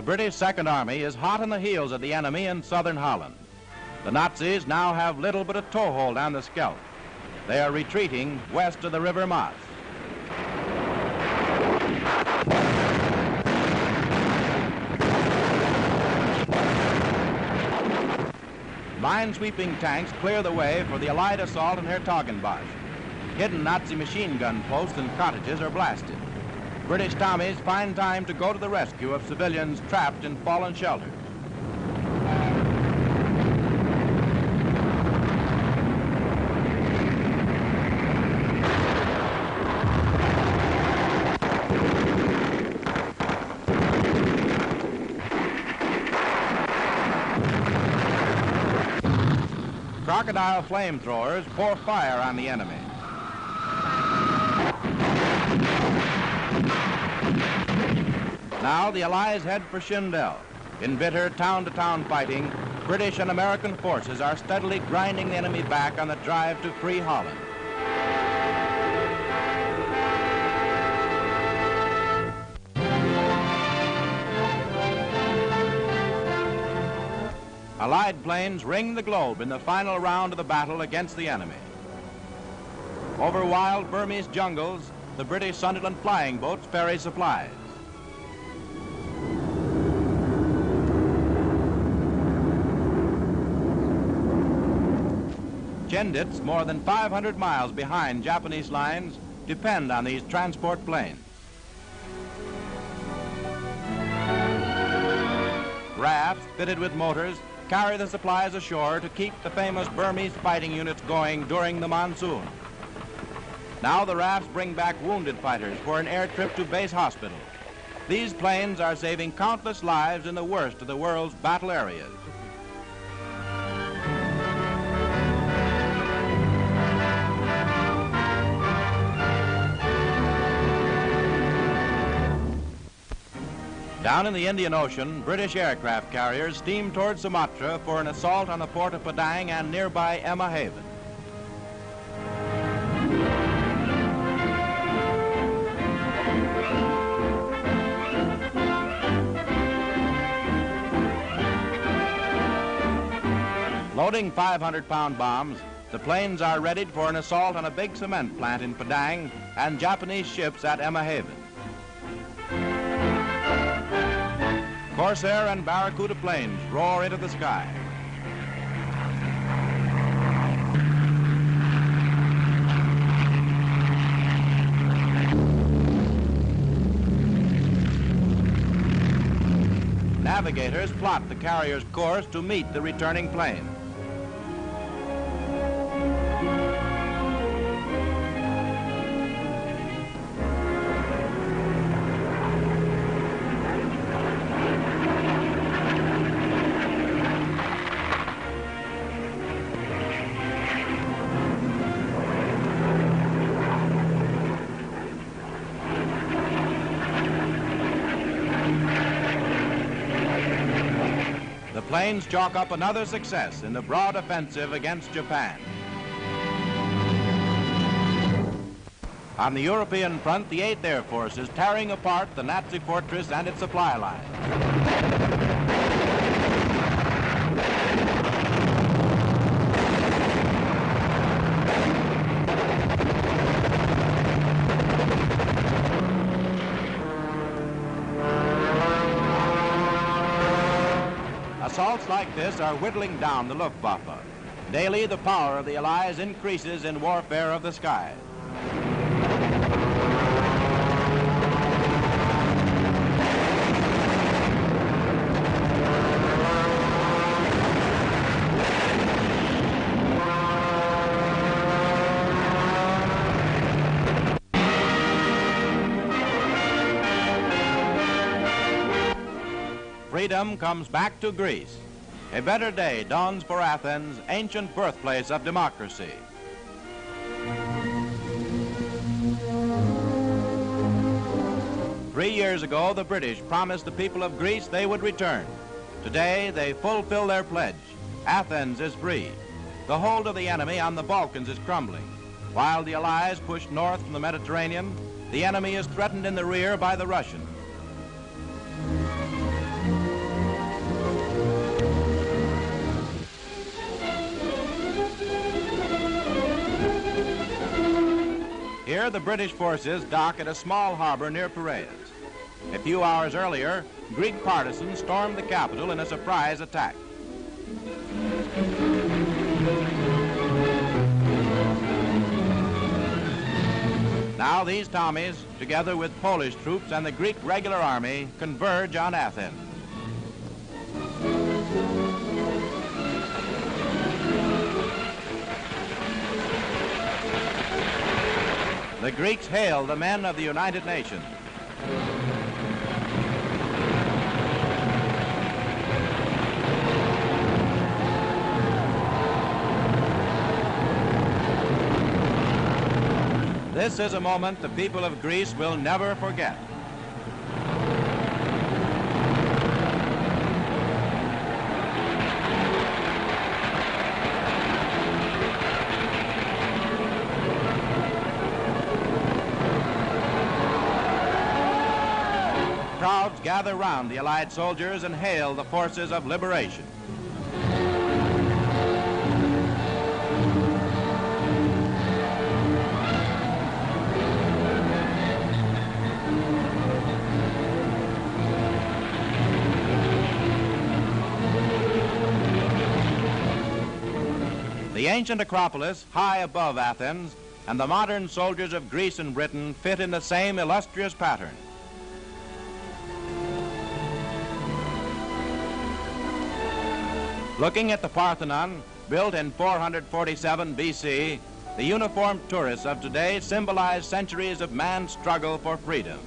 British Second Army is hot on the heels of the enemy in southern Holland. The Nazis now have little but a toehold on the Scheldt. They are retreating west of the River Maas. Mine-sweeping tanks clear the way for the Allied assault on Hertogenbosch. Hidden Nazi machine gun posts and cottages are blasted. British Tommies find time to go to the rescue of civilians trapped in fallen shelters. Crocodile flamethrowers pour fire on the enemy. Now the Allies head for Schindel. In bitter town-to-town fighting, British and American forces are steadily grinding the enemy back on the drive to free Holland. Allied planes ring the globe in the final round of the battle against the enemy. Over wild Burmese jungles, the British Sunderland flying boats ferry supplies. Chindits, more than 500 miles behind Japanese lines, depend on these transport planes. Rafts fitted with motors carry the supplies ashore to keep the famous Burmese fighting units going during the monsoon. Now the rafts bring back wounded fighters for an air trip to base hospital. These planes are saving countless lives in the worst of the world's battle areas. Down in the Indian Ocean, British aircraft carriers steam toward Sumatra for an assault on the port of Padang and nearby Emma Haven. Loading 500-pound bombs, the planes are readied for an assault on a big cement plant in Padang and Japanese ships at Emma Haven. Corsair and Barracuda planes roar into the sky. Navigators plot the carrier's course to meet the returning plane. The planes chalk up another success in the broad offensive against Japan. On the European front, the 8th Air Force is tearing apart the Nazi fortress and its supply lines. Assaults like this are whittling down the Luftwaffe. Daily, the power of the Allies increases in warfare of the skies. Freedom comes back to Greece. A better day dawns for Athens, ancient birthplace of democracy. Three years ago, the British promised the people of Greece they would return. Today, they fulfill their pledge. Athens is free. The hold of the enemy on the Balkans is crumbling. While the Allies push north from the Mediterranean, the enemy is threatened in the rear by the Russians. Here, the British forces dock at a small harbor near Piraeus. A few hours earlier, Greek partisans stormed the capital in a surprise attack. Now these Tommies, together with Polish troops and the Greek regular army, converge on Athens. The Greeks hail the men of the United Nations. This is a moment the people of Greece will never forget. Crowds gather round the Allied soldiers and hail the forces of liberation. The ancient Acropolis, high above Athens, and the modern soldiers of Greece and Britain fit in the same illustrious pattern. Looking at the Parthenon, built in 447 BC, the uniformed tourists of today symbolize centuries of man's struggle for freedom.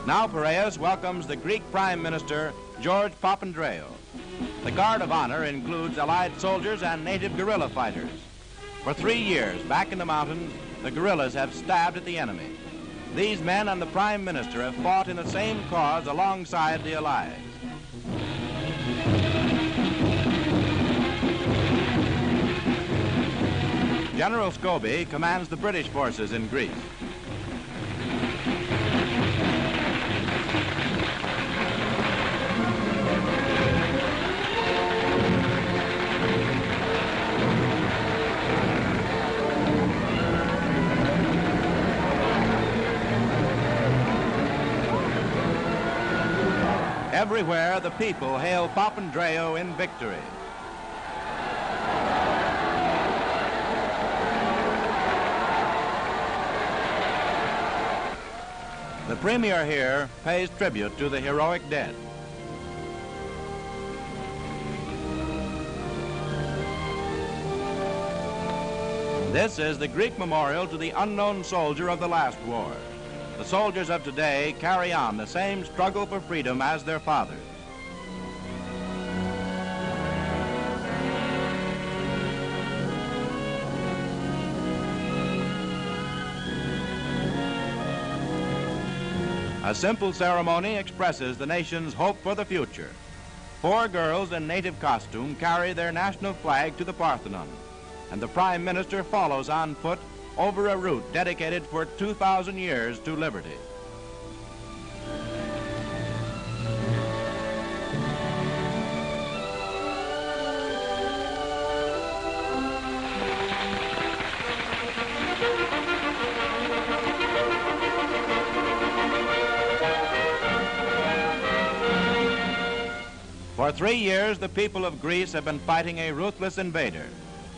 Now Piraeus welcomes the Greek Prime Minister, George Papandreou. The Guard of Honor includes Allied soldiers and native guerrilla fighters. For 3 years, back in the mountains, the guerrillas have stabbed at the enemy. These men and the Prime Minister have fought in the same cause alongside the Allies. General Scobie commands the British forces in Greece. Everywhere, the people hail Papandreou in victory. The premier here pays tribute to the heroic dead. This is the Greek memorial to the unknown soldier of the last war. The soldiers of today carry on the same struggle for freedom as their fathers. A simple ceremony expresses the nation's hope for the future. 4 girls in native costume carry their national flag to the Parthenon, and the Prime Minister follows on foot over a route dedicated for 2,000 years to liberty. For 3 years, the people of Greece have been fighting a ruthless invader.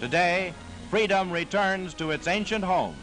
Today, freedom returns to its ancient home.